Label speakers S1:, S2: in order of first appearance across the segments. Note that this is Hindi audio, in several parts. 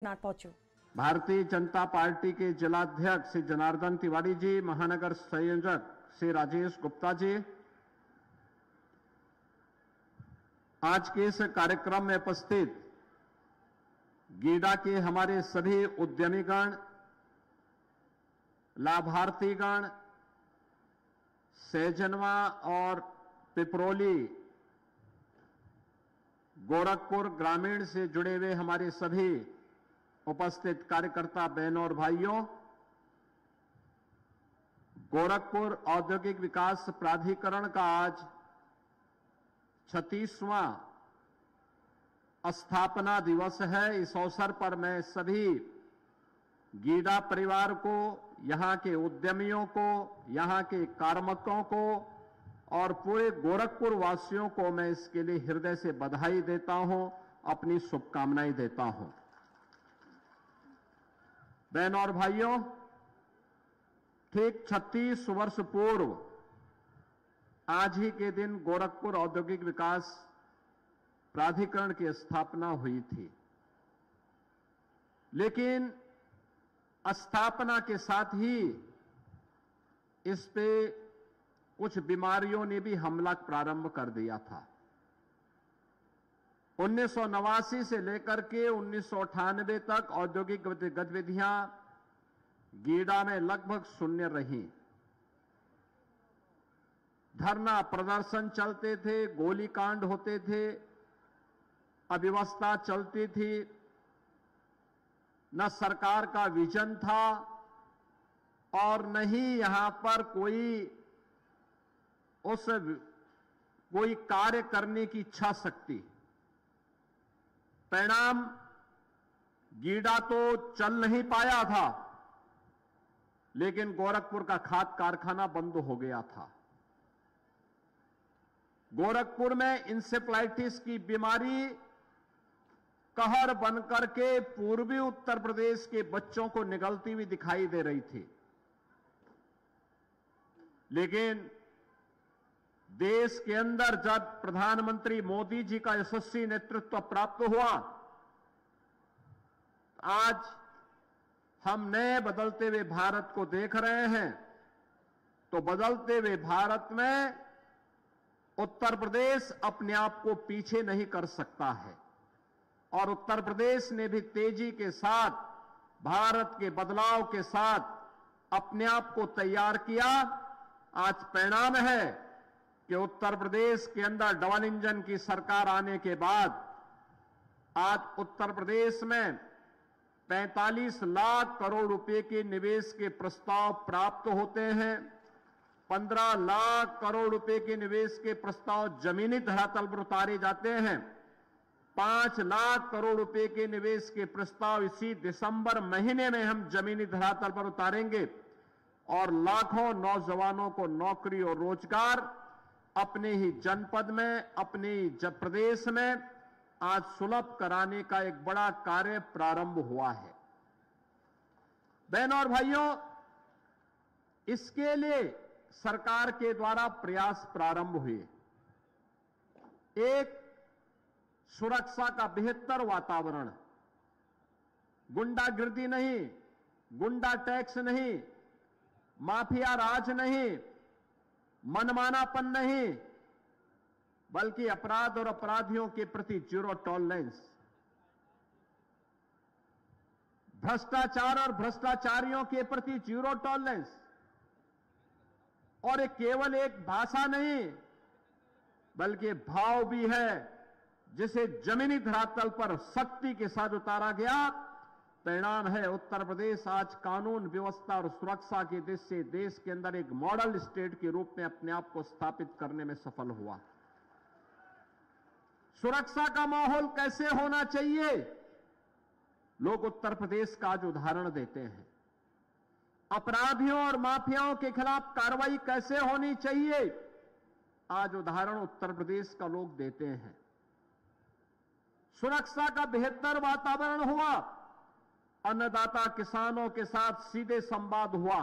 S1: नाट पहुंचो।
S2: भारतीय जनता पार्टी के जिलाध्यक्ष श्री जनार्दन तिवारी जी, महानगर संयोजक श्री राजेश गुप्ता जी, आज के इस कार्यक्रम में उपस्थित गीडा के हमारे सभी उद्यमीगण, लाभार्थीगण, सैजनवा और पिपरोली गोरखपुर ग्रामीण से जुड़े हुए हमारे सभी उपस्थित कार्यकर्ता बहनों और भाइयों, गोरखपुर औद्योगिक विकास प्राधिकरण का आज 36वां स्थापना दिवस है। इस अवसर पर मैं सभी गीडा परिवार को, यहां के उद्यमियों को, यहां के कार्मिकों को और पूरे गोरखपुर वासियों को मैं इसके लिए हृदय से बधाई देता हूं, अपनी शुभकामनाएं देता हूं। बहनों और भाइयों, ठीक 36 वर्ष पूर्व आज ही के दिन गोरखपुर औद्योगिक विकास प्राधिकरण की स्थापना हुई थी, लेकिन स्थापना के साथ ही इस पे कुछ बीमारियों ने भी हमला प्रारंभ कर दिया था। 1989 से लेकर के 1998 तक औद्योगिक गतिविधियां गीडा में लगभग शून्य रहीं। धरना प्रदर्शन चलते थे, गोलीकांड होते थे, अव्यवस्था चलती थी, न सरकार का विजन था और न ही यहां पर कोई कार्य करने की इच्छा शक्ति। परिणाम, गीडा तो चल नहीं पाया था, लेकिन गोरखपुर का खाद कारखाना बंद हो गया था। गोरखपुर में इंसेफ्लाइटिस की बीमारी कहर बनकर के पूर्वी उत्तर प्रदेश के बच्चों को निगलती हुई दिखाई दे रही थी, लेकिन देश के अंदर जब प्रधानमंत्री मोदी जी का यशस्वी नेतृत्व प्राप्त हुआ, आज हम नए बदलते हुए भारत को देख रहे हैं। तो बदलते हुए भारत में उत्तर प्रदेश अपने आप को पीछे नहीं कर सकता है और उत्तर प्रदेश ने भी तेजी के साथ, भारत के बदलाव के साथ अपने आप को तैयार किया। आज परिणाम है कि उत्तर प्रदेश के अंदर डबल इंजन की सरकार आने के बाद आज उत्तर प्रदेश में 45 लाख करोड़ रुपए के निवेश के प्रस्ताव प्राप्त होते हैं। 15 लाख करोड़ रुपए के निवेश के प्रस्ताव जमीनी धरातल पर उतारे जाते हैं। 5 लाख करोड़ रुपए के निवेश के प्रस्ताव इसी दिसंबर महीने में हम जमीनी धरातल पर उतारेंगे और लाखों नौजवानों को नौकरी और रोजगार अपने ही जनपद में, अपने ही प्रदेश में आज सुलभ कराने का एक बड़ा कार्य प्रारंभ हुआ है। बहनों और भाइयों, इसके लिए सरकार के द्वारा प्रयास प्रारंभ हुए। एक, सुरक्षा का बेहतर वातावरण, गुंडागिर्दी नहीं, गुंडा टैक्स नहीं, माफिया राज नहीं, मनमानापन नहीं, बल्कि अपराध और अपराधियों के प्रति जीरो टॉलरेंस, भ्रष्टाचार और भ्रष्टाचारियों के प्रति जीरो टॉलरेंस। और ये केवल एक भाषा नहीं, बल्कि भाव भी है, जिसे जमीनी धरातल पर सख्ती के साथ उतारा गया। परिणाम है, उत्तर प्रदेश आज कानून व्यवस्था और सुरक्षा की दृष्टि से देश के अंदर एक मॉडल स्टेट के रूप में अपने आप को स्थापित करने में सफल हुआ। सुरक्षा का माहौल कैसे होना चाहिए, लोग उत्तर प्रदेश का आज उदाहरण देते हैं। अपराधियों और माफियाओं के खिलाफ कार्रवाई कैसे होनी चाहिए, आज उदाहरण उत्तर प्रदेश का लोग देते हैं। सुरक्षा का बेहतर वातावरण हुआ, अन्नदाता किसानों के साथ सीधे संवाद हुआ,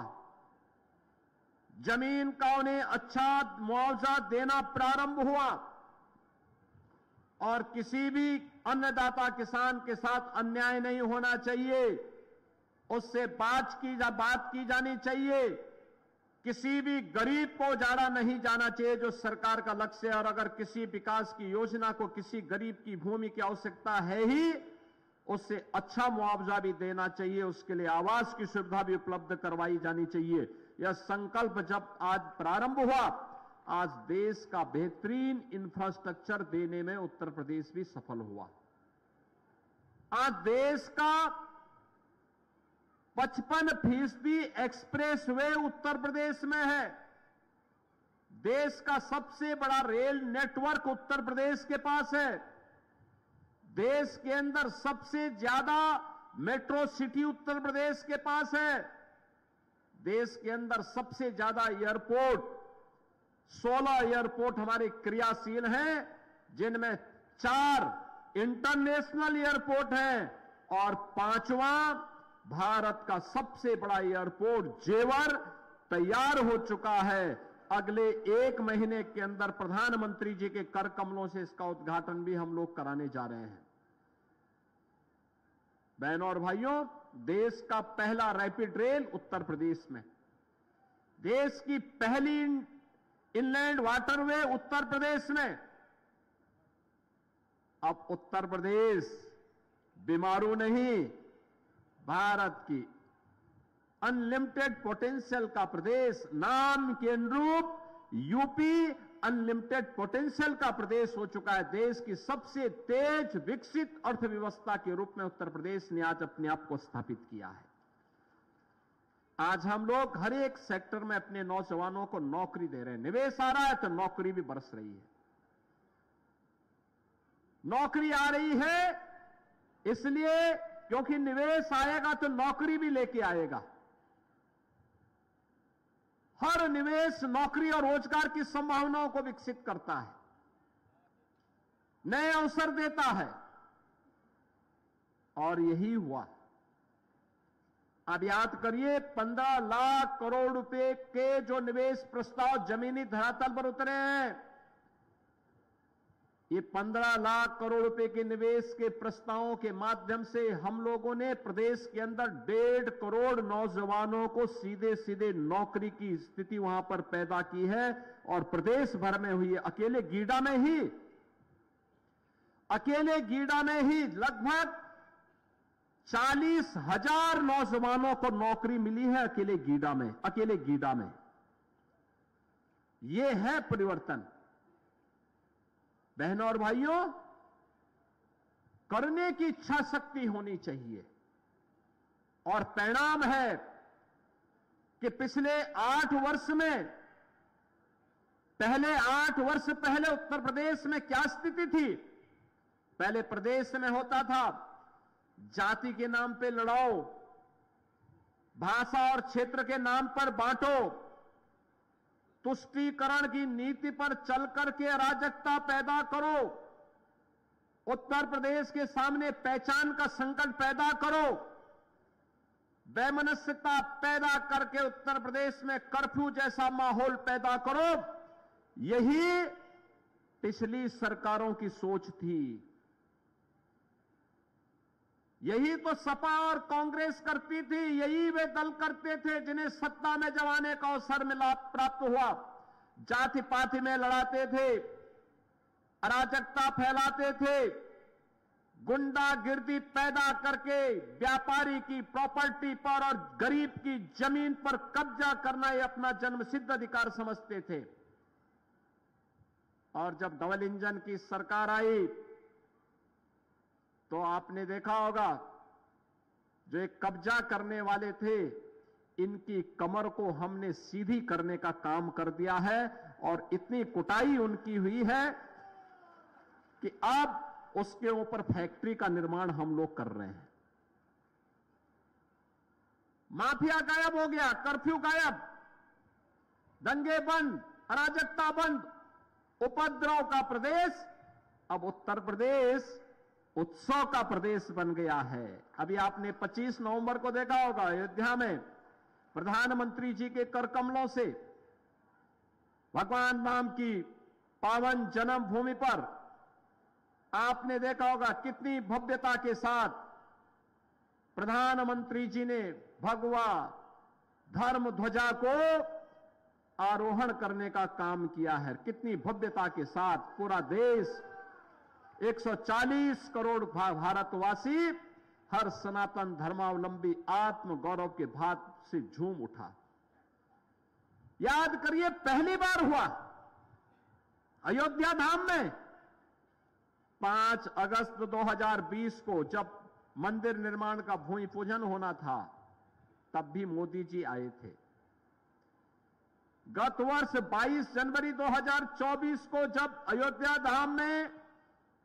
S2: जमीन का उन्हें अच्छा मुआवजा देना प्रारंभ हुआ और किसी भी अन्नदाता किसान के साथ अन्याय नहीं होना चाहिए, उससे बात की जानी चाहिए। किसी भी गरीब को उजाड़ा नहीं जाना चाहिए, जो सरकार का लक्ष्य है। और अगर किसी विकास की योजना को किसी गरीब की भूमि की आवश्यकता है ही, उससे अच्छा मुआवजा भी देना चाहिए, उसके लिए आवास की सुविधा भी उपलब्ध करवाई जानी चाहिए। यह संकल्प जब आज प्रारंभ हुआ, आज देश का बेहतरीन इंफ्रास्ट्रक्चर देने में उत्तर प्रदेश भी सफल हुआ। आज देश का 55% एक्सप्रेस वे उत्तर प्रदेश में है। देश का सबसे बड़ा रेल नेटवर्क उत्तर प्रदेश के पास है। देश के अंदर सबसे ज्यादा मेट्रो सिटी उत्तर प्रदेश के पास है। देश के अंदर सबसे ज्यादा एयरपोर्ट, 16 एयरपोर्ट हमारे क्रियाशील हैं, जिनमें 4 इंटरनेशनल एयरपोर्ट हैं और 5वां भारत का सबसे बड़ा एयरपोर्ट जेवर तैयार हो चुका है। अगले 1 महीने के अंदर प्रधानमंत्री जी के कर कमलों से इसका उद्घाटन भी हम लोग कराने जा रहे हैं। बहनों और भाइयों, देश का पहला रैपिड रेल उत्तर प्रदेश में, देश की पहली इनलैंड वाटरवे उत्तर प्रदेश में। अब उत्तर प्रदेश बीमारू नहीं, भारत की अनलिमिटेड पोटेंशियल का प्रदेश, नाम के अनुरूप यूपी अनलिमिटेड पोटेंशियल का प्रदेश हो चुका है। देश की सबसे तेज विकसित अर्थव्यवस्था के रूप में उत्तर प्रदेश ने आज अपने आप को स्थापित किया है। आज हम लोग हर एक सेक्टर में अपने नौजवानों को नौकरी दे रहे हैं। निवेश आ रहा है तो नौकरी भी बरस रही है। नौकरी आ रही है इसलिए क्योंकि निवेश आएगा तो नौकरी भी लेके आएगा। हर निवेश नौकरी और रोजगार की संभावनाओं को विकसित करता है, नए अवसर देता है, और यही हुआ। अब याद करिए, 15 लाख करोड़ रुपए के जो निवेश प्रस्ताव जमीनी धरातल पर उतरे हैं, ये 15 लाख करोड़ रुपए के निवेश के प्रस्तावों के माध्यम से हम लोगों ने प्रदेश के अंदर 1.5 करोड़ नौजवानों को सीधे सीधे नौकरी की स्थिति वहां पर पैदा की है। और प्रदेश भर में हुई, अकेले गीडा में ही लगभग 40,000 नौजवानों को नौकरी मिली है अकेले गीडा में। यह है परिवर्तन। बहनों और भाइयों, करने की इच्छा शक्ति होनी चाहिए। और परिणाम है कि पिछले 8 वर्ष में, पहले 8 वर्ष पहले उत्तर प्रदेश में क्या स्थिति थी? पहले प्रदेश में होता था, जाति के नाम पे लड़ाओ, भाषा और क्षेत्र के नाम पर बांटो, तुष्टीकरण की नीति पर चल करके अराजकता पैदा करो, उत्तर प्रदेश के सामने पहचान का संकट पैदा करो, वैमनस्यता पैदा करके उत्तर प्रदेश में कर्फ्यू जैसा माहौल पैदा करो। यही पिछली सरकारों की सोच थी। यही तो सपा और कांग्रेस करती थी, यही वे दल करते थे जिन्हें सत्ता में जब आने का अवसर मिला, प्राप्त हुआ। जाति पाति में लड़ाते थे, अराजकता फैलाते थे, गुंडागिर्दी पैदा करके व्यापारी की प्रॉपर्टी पर और गरीब की जमीन पर कब्जा करना ये अपना जन्मसिद्ध अधिकार समझते थे। और जब डबल इंजन की सरकार आई तो आपने देखा होगा, जो एक कब्जा करने वाले थे, इनकी कमर को हमने सीधी करने का काम कर दिया है। और इतनी कुटाई उनकी हुई है कि अब उसके ऊपर फैक्ट्री का निर्माण हम लोग कर रहे हैं। माफिया गायब हो गया, कर्फ्यू गायब, दंगे बंद, अराजकता बंद, उपद्रव का प्रदेश अब उत्तर प्रदेश उत्सव का प्रदेश बन गया है। अभी आपने 25 नवंबर को देखा होगा, अयोध्या में प्रधानमंत्री जी के कर कमलों से भगवान राम की पावन जन्मभूमि पर आपने देखा होगा कितनी भव्यता के साथ प्रधानमंत्री जी ने भगवा धर्म ध्वजा को आरोहण करने का काम किया है। कितनी भव्यता के साथ पूरा देश 140 करोड़ भारतवासी हर सनातन धर्मावलंबी आत्म गौरव के भाव से झूम उठा। याद करिए, पहली बार हुआ अयोध्या धाम में 5 अगस्त 2020 को जब मंदिर निर्माण का भूमि पूजन होना था, तब भी मोदी जी आए थे। गत वर्ष 22 जनवरी 2024 को जब अयोध्या धाम में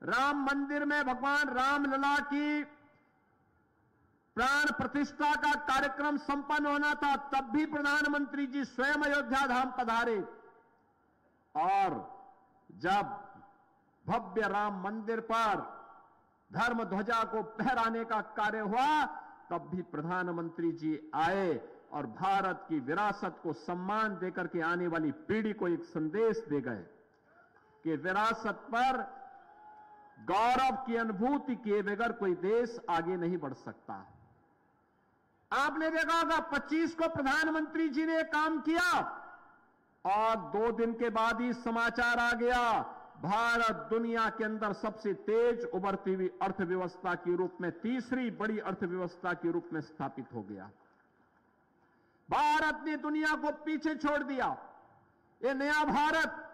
S2: राम मंदिर में भगवान रामलला की प्राण प्रतिष्ठा का कार्यक्रम संपन्न होना था, तब भी प्रधानमंत्री जी स्वयं अयोध्या धाम पधारे। और जब भव्य राम मंदिर पर धर्म ध्वजा को फहराने का कार्य हुआ, तब भी प्रधानमंत्री जी आए और भारत की विरासत को सम्मान देकर के आने वाली पीढ़ी को एक संदेश दे गए कि विरासत पर गौरव की अनुभूति किए बगैर कोई देश आगे नहीं बढ़ सकता। आपने देखा होगा 25 को प्रधानमंत्री जी ने काम किया और 2 दिन के बाद ही समाचार आ गया, भारत दुनिया के अंदर सबसे तेज उभरती हुई अर्थव्यवस्था के रूप में, तीसरी बड़ी अर्थव्यवस्था के रूप में स्थापित हो गया। भारत ने दुनिया को पीछे छोड़ दिया। ये नया भारत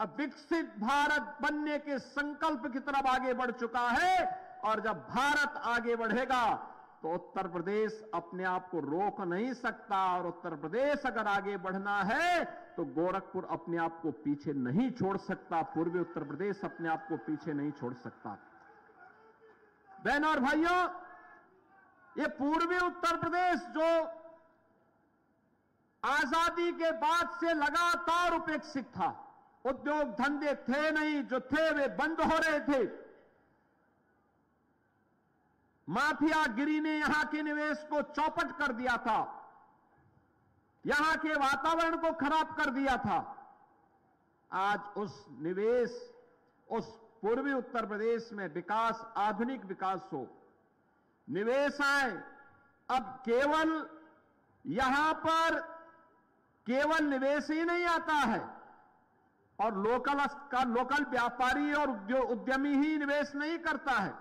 S2: अब विकसित भारत बनने के संकल्प की तरफ आगे बढ़ चुका है। और जब भारत आगे बढ़ेगा तो उत्तर प्रदेश अपने आप को रोक नहीं सकता। और उत्तर प्रदेश अगर आगे बढ़ना है तो गोरखपुर अपने आप को पीछे नहीं छोड़ सकता, पूर्वी उत्तर प्रदेश अपने आप को पीछे नहीं छोड़ सकता। बहनों और भाइयों, ये पूर्वी उत्तर प्रदेश जो आजादी के बाद से लगातार उपेक्षित था, उद्योग धंधे थे नहीं, जो थे वे बंद हो रहे थे। माफियागिरी ने यहां के निवेश को चौपट कर दिया था, यहां के वातावरण को खराब कर दिया था। आज उस निवेश, उस पूर्वी उत्तर प्रदेश में विकास, आधुनिक विकास हो, निवेश आए। अब केवल यहां पर केवल निवेश ही नहीं आता है और लोकल व्यापारी और उद्यमी ही निवेश नहीं करता है।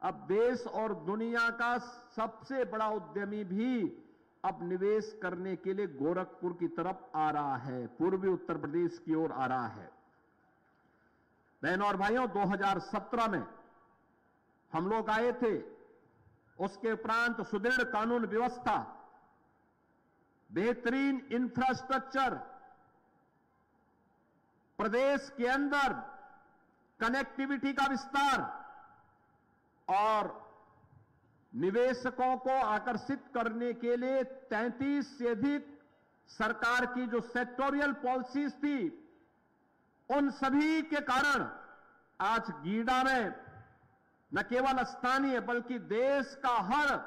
S2: अब देश और दुनिया का सबसे बड़ा उद्यमी भी अब निवेश करने के लिए गोरखपुर की तरफ आ रहा है, पूर्वी उत्तर प्रदेश की ओर आ रहा है। बहनों और भाइयों, 2017 में हम लोग आए थे। उसके उपरांत सुदृढ़ कानून व्यवस्था, बेहतरीन इंफ्रास्ट्रक्चर, प्रदेश के अंदर कनेक्टिविटी का विस्तार और निवेशकों को आकर्षित करने के लिए 33 से अधिक सरकार की जो सेक्टोरियल पॉलिसीज थी, उन सभी के कारण आज गीडा में न केवल स्थानीय बल्कि देश का हर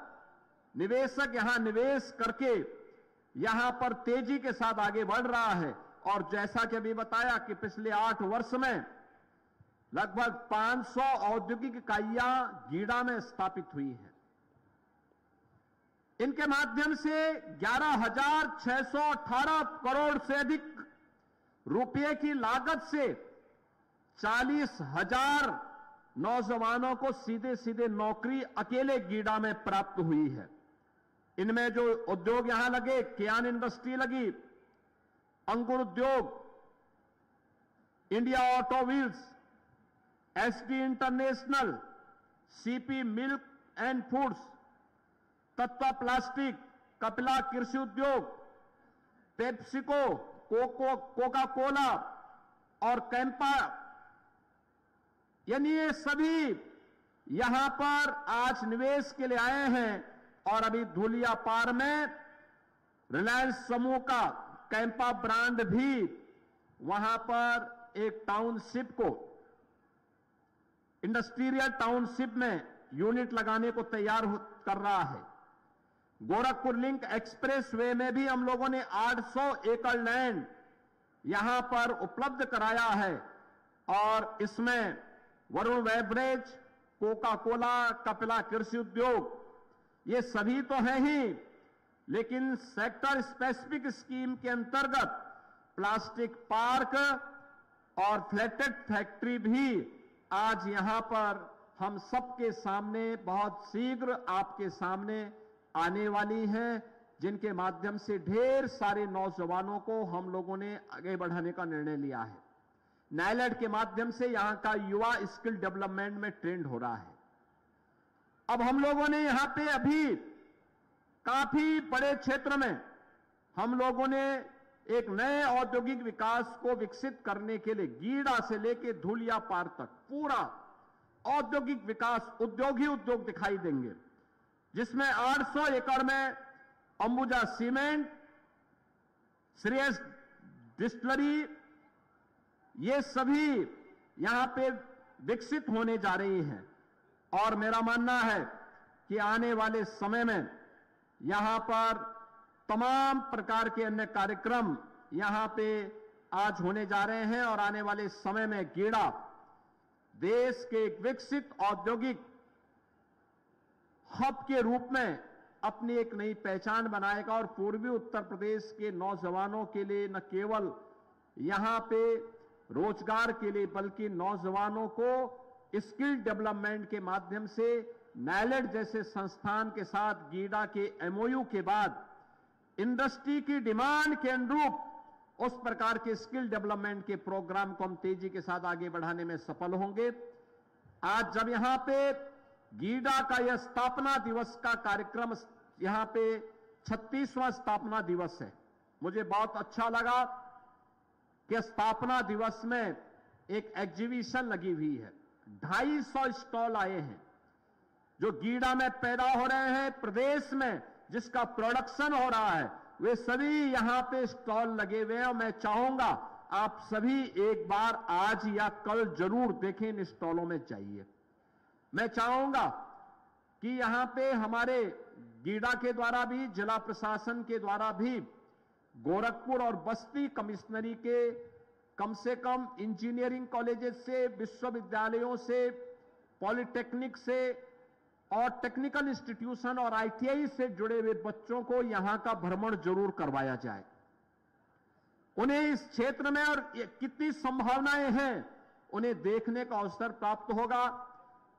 S2: निवेशक यहां निवेश करके यहां पर तेजी के साथ आगे बढ़ रहा है। और जैसा कि अभी बताया कि पिछले 8 वर्ष में लगभग 500 औद्योगिक इकाइयां गीडा में स्थापित हुई है। इनके माध्यम से 11,618 करोड़ से अधिक रुपए की लागत से 40,000 नौजवानों को सीधे सीधे नौकरी अकेले गीडा में प्राप्त हुई है। इनमें जो उद्योग यहां लगे, कियान इंडस्ट्री लगी, अंकुर उद्योग, India auto wheels, SD international, CP milk and foods, Tatva plastic, Kapila कृषि उद्योग, पेप्सिको, कोका कोला और कैंपा, यानी ये सभी यहां पर आज निवेश के लिए आए हैं। और अभी धुलियापार में रिलायंस समूह का कैंपा ब्रांड भी वहां पर एक टाउनशिप को, इंडस्ट्रियल टाउनशिप में यूनिट लगाने को तैयार कर रहा है। गोरखपुर लिंक एक्सप्रेस वे में भी हम लोगों ने 800 एकड़ लैंड यहां पर उपलब्ध कराया है और इसमें Varun beverage, Coca Cola, Kapila कृषि उद्योग, ये सभी तो हैं ही, लेकिन सेक्टर स्पेसिफिक स्कीम के अंतर्गत प्लास्टिक पार्क और फ्लैटेड फैक्ट्री भी आज यहां पर हम सबके सामने बहुत शीघ्र आपके सामने आने वाली हैं, जिनके माध्यम से ढेर सारे नौजवानों को हम लोगों ने आगे बढ़ाने का निर्णय लिया है। नायलेड के माध्यम से यहां का युवा स्किल डेवलपमेंट में ट्रेंड हो रहा है। अब हम लोगों ने यहां पे अभी काफी बड़े क्षेत्र में हम लोगों ने एक नए औद्योगिक विकास को विकसित करने के लिए गीडा से लेकर धुलिया पार तक पूरा औद्योगिक विकास उद्योग ही उद्योग दिखाई देंगे, जिसमें 800 एकड़ में अंबुजा सीमेंट, श्रेयस डिस्टिलरी, ये सभी यहां पे विकसित होने जा रही हैं। और मेरा मानना है कि आने वाले समय में यहां पर तमाम प्रकार के अन्य कार्यक्रम यहां पे आज होने जा रहे हैं और आने वाले समय में गीडा देश के एक विकसित औद्योगिक हब के रूप में अपनी एक नई पहचान बनाएगा और पूर्वी उत्तर प्रदेश के नौजवानों के लिए न केवल यहां पे रोजगार के लिए बल्कि नौजवानों को स्किल डेवलपमेंट के माध्यम से नायलेड जैसे संस्थान के साथ गीडा के एमओयू के बाद इंडस्ट्री की डिमांड के अनुरूप उस प्रकार के स्किल डेवलपमेंट के प्रोग्राम को हम तेजी के साथ आगे बढ़ाने में सफल होंगे। आज जब यहां पे गीडा का यह स्थापना दिवस का कार्यक्रम, यहां पे 36वां स्थापना दिवस है, मुझे बहुत अच्छा लगा कि स्थापना दिवस में एक एग्जीबिशन लगी हुई है। 250 स्टॉल आए हैं जो गीडा में पैदा हो रहे हैं, प्रदेश में जिसका प्रोडक्शन हो रहा है, वे सभी यहां पे स्टॉल लगे हुए हैं। और मैं चाहूंगा आप सभी एक बार आज या कल जरूर देखें, इन स्टॉलों में जाइए। मैं चाहूंगा कि यहां पे हमारे गीडा के द्वारा भी, जिला प्रशासन के द्वारा भी गोरखपुर और बस्ती कमिश्नरी के कम से कम इंजीनियरिंग कॉलेजेस से, विश्वविद्यालयों से, पॉलिटेक्निक से और टेक्निकल इंस्टीट्यूशन और आईटीआई से जुड़े हुए बच्चों को यहां का भ्रमण जरूर करवाया जाए। उन्हें इस क्षेत्र में और कितनी संभावनाएं हैं उन्हें देखने का अवसर प्राप्त होगा।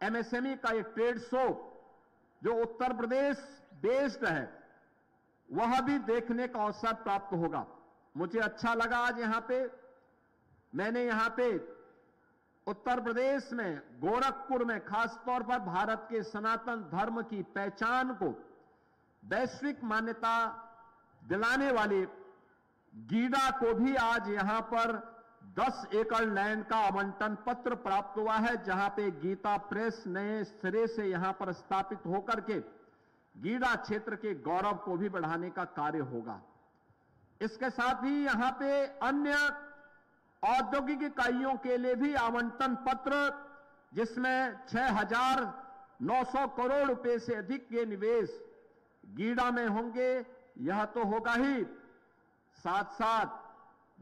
S2: एमएसएमई का एक ट्रेड शो जो उत्तर प्रदेश बेस्ड है, वह भी देखने का अवसर प्राप्त होगा। मुझे अच्छा लगा आज यहां पे मैंने यहां पे उत्तर प्रदेश में गोरखपुर में खासतौर पर भारत के सनातन धर्म की पहचान को वैश्विक मान्यता दिलाने वाले गीडा को भी आज यहां पर 10 एकड़ लैंड का आवंटन पत्र प्राप्त हुआ है, जहां पे गीता प्रेस नए सिरे से यहां पर स्थापित होकर के गीडा क्षेत्र के गौरव को भी बढ़ाने का कार्य होगा। इसके साथ ही यहां पे अन्य औद्योगिक इकाइयों के लिए भी आवंटन पत्र, जिसमें 6,900 करोड़ रुपए से अधिक के निवेश गीडा में होंगे, यह तो होगा ही, साथ साथ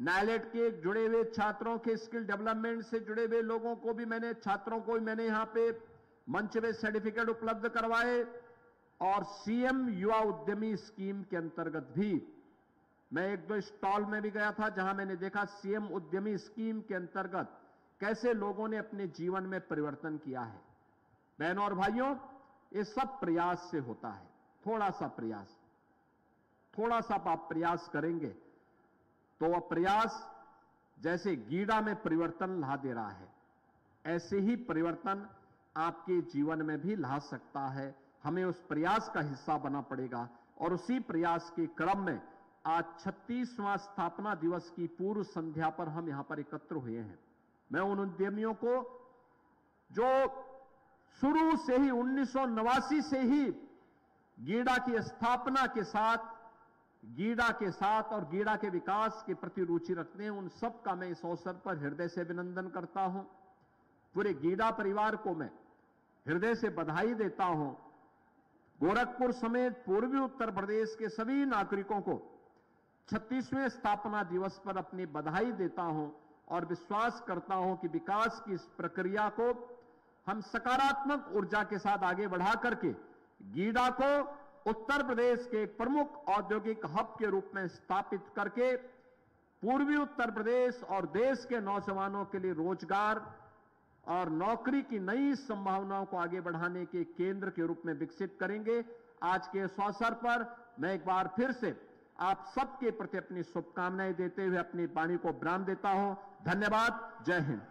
S2: नायलेड के जुड़े हुए छात्रों के स्किल डेवलपमेंट से जुड़े हुए लोगों को भी छात्रों को मैंने यहां पे मंच में सर्टिफिकेट उपलब्ध करवाए। और सीएम युवा उद्यमी स्कीम के अंतर्गत भी मैं 1-2 स्टॉल में भी गया था, जहां मैंने देखा सीएम उद्यमी स्कीम के अंतर्गत कैसे लोगों ने अपने जीवन में परिवर्तन किया है। बहनों और भाइयों, ये सब प्रयास से होता है। थोड़ा सा प्रयास, थोड़ा सा आप प्रयास करेंगे तो वह प्रयास जैसे गीडा में परिवर्तन ला दे रहा है, ऐसे ही परिवर्तन आपके जीवन में भी ला सकता है। हमें उस प्रयास का हिस्सा बनना पड़ेगा और उसी प्रयास के क्रम में आज 36वां स्थापना दिवस की पूर्व संध्या पर हम यहां पर एकत्र हुए हैं। मैं उन उद्यमियों को जो शुरू से ही 1989 से ही गीडा की स्थापना के साथ, गीडा के साथ और गीडा के विकास के प्रति रुचि रखते हैं, उन सब का मैं इस अवसर पर हृदय से अभिनंदन करता हूं। पूरे गीडा परिवार को मैं हृदय से बधाई देता हूं। गोरखपुर समेत पूर्वी उत्तर प्रदेश के सभी नागरिकों को 36वें स्थापना दिवस पर अपनी बधाई देता हूं और विश्वास करता हूं कि विकास की इस प्रक्रिया को हम सकारात्मक ऊर्जा के साथ आगे बढ़ा करके गीडा को उत्तर प्रदेश के एक प्रमुख औद्योगिक हब के रूप में स्थापित करके पूर्वी उत्तर प्रदेश और देश के नौजवानों के लिए रोजगार और नौकरी की नई संभावनाओं को आगे बढ़ाने के केंद्र के रूप में विकसित करेंगे। आज के इस अवसर पर मैं एक बार फिर से आप सबके प्रति अपनी शुभकामनाएं देते हुए अपनी वाणी को विराम देता हूं। धन्यवाद। जय हिंद।